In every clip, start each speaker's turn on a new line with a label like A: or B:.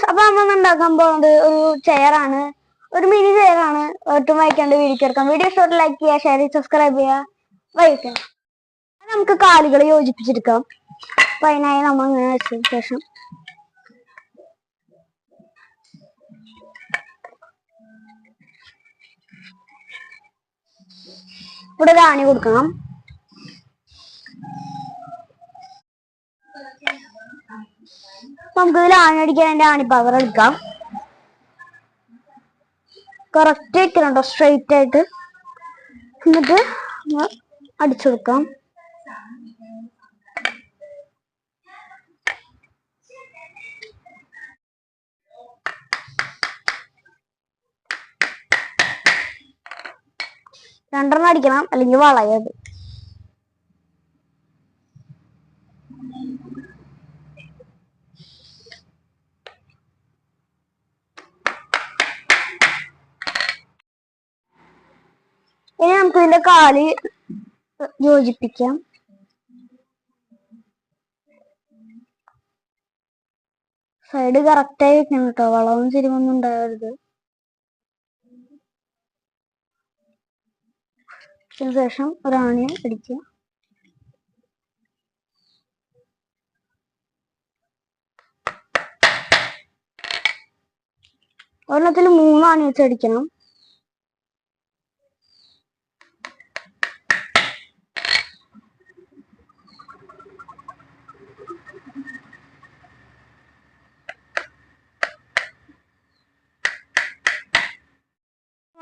A: അപ്പൊ നമ്മൾ ഉണ്ടാക്കാൻ പോകുന്നത് ഒരു ചെയറാണ്, ഒരു മിനി ചെയറാണ്. ഒട്ടും വായിക്കാണ്ട് വീഡിയോ ചേർക്കാം. വീഡിയോ ഇഷ്ടപ്പെട്ട് ലൈക്ക് ചെയ്യുക, ഷെയർ ചെയ്യുക, സബ്സ്ക്രൈബ് ചെയ്യുക, വൈക്കാം. നമുക്ക് കാലുകൾ യോജിപ്പിച്ചെടുക്കാം. അപ്പൊ അതിനായി നമ്മൾ ഇങ്ങനെ വെച്ചതിന് ശേഷം ഇവിടെ ഒരു ആണി കൊടുക്കണം. നമുക്ക് ഇതിൽ ആണി അടിക്കാൻ അതിന്റെ ആണി പവർ എടുക്കാം. കറക്റ്റ് വെക്കണം കേട്ടോ, സ്ട്രെയിറ്റ് ആയിട്ട്. എന്നിട്ട് അടിച്ചു കൊടുക്കാം. രണ്ടെണ്ണം അടിക്കണം, അല്ലെങ്കിൽ വളയത്. ഇനി നമുക്ക് ഇതിന്റെ കാല് യോജിപ്പിക്കാം. സൈഡ് കറക്റ്റായി വെക്കണം കേട്ടോ, വളവും ചെരിവൊന്നും ഉണ്ടാവരുത്. ശേഷം ഒരാണി അടിക്കുക. ഒരെണ്ണത്തിൽ 3 ആണി വെച്ച് അടിക്കണം.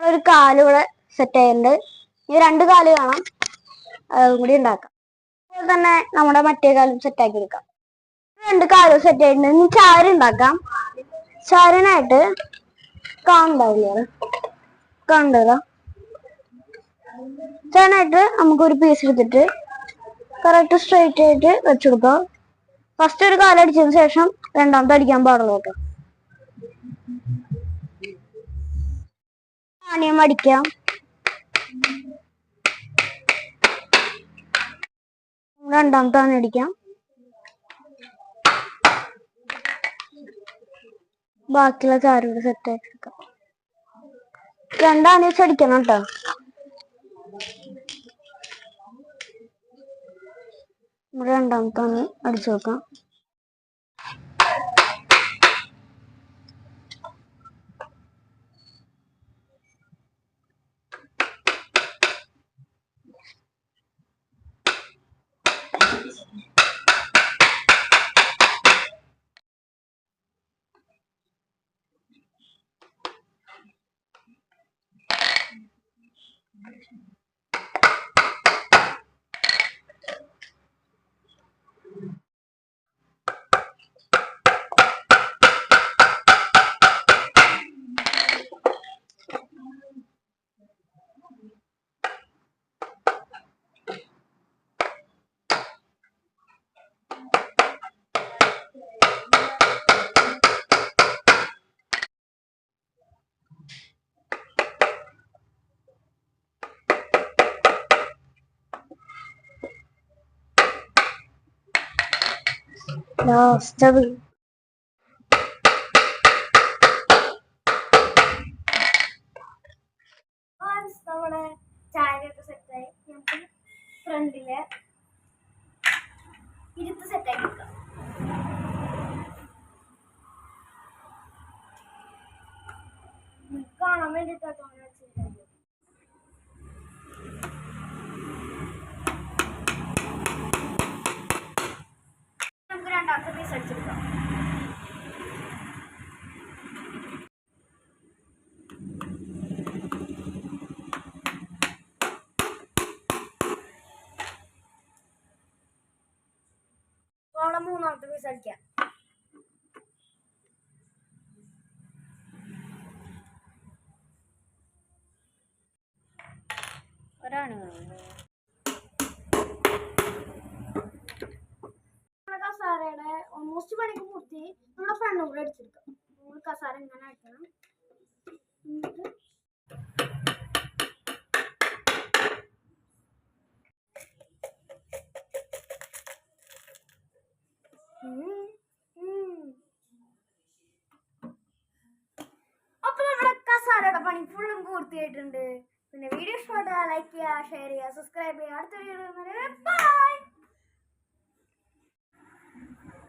A: ഒരു കാല് ഇവിടെ സെറ്റ് ആയിട്ടുണ്ട്. ഈ 2 കാല് കാണാം, അതും കൂടി ഉണ്ടാക്കാം. അതുപോലെ തന്നെ നമ്മുടെ മറ്റേ കാലും സെറ്റ് ആക്കി എടുക്കാം. 2 കാലും സെറ്റ് ആയിട്ടുണ്ട്. ഇനി ചാര് ഉണ്ടാക്കാം. ചാരിനായിട്ട് കാണുന്നുണ്ടാവില്ല, ചാനായിട്ട് നമുക്കൊരു പീസ് എടുത്തിട്ട് കറക്റ്റ് സ്ട്രെയിറ്റ് ആയിട്ട് വെച്ചെടുക്കാം. ഫസ്റ്റ് ഒരു കാലടിച്ചതിന് ശേഷം രണ്ടാമത്തെ അടിക്കാൻ പാടുള്ളൂ കേട്ടോ. ആണിയം അടിക്കാം. രണ്ടാമത്തെ ആണി അടിക്കാം. ബാക്കിയുള്ള ചാരോട് സെറ്റ് ആക്കി എടുക്കാം. 2 ആണി വെച്ച് അടിക്കണം കേട്ടോ. നമ്മുടെ രണ്ടാമത്തെ ആണി അടിച്ചു നോക്കാം. ലാസ്റ്റ് നമ്മുടെ ചായയൊക്കെ സെറ്റായി. നമുക്ക് ഫ്രണ്ടിലെ ഇരുത്ത് സെറ്റാക്കി എടുക്കാം. കാണാൻ വേണ്ടിയിട്ടാണ് നമുക്ക് രണ്ടാമത്തെ പീസ് അടിച്ചെടുക്കാം. അവിടെ മൂന്നാമത്തെ പീസ് അടിക്കാം. കസാരയുടെ ഓൾമോസ്റ്റ് പണിക്ക് പൂർത്തി. നമ്മുടെ ഫ്രണ്ടും കൂടെ അടിച്ചെടുക്കാം. നമ്മൾ കസാര ഇങ്ങനെ അടിക്കണം. പണി ഫുള്ളും പൂർത്തിയായിട്ടുണ്ട്. പിന്നെ വീഡിയോ ഇഷ്ടപ്പെട്ടാൽ ലൈക്ക് ചെയ്യുക, ഷെയർ ചെയ്യുക, സബ്സ്ക്രൈബ് ചെയ്യുക. അടുത്ത വീഡിയോ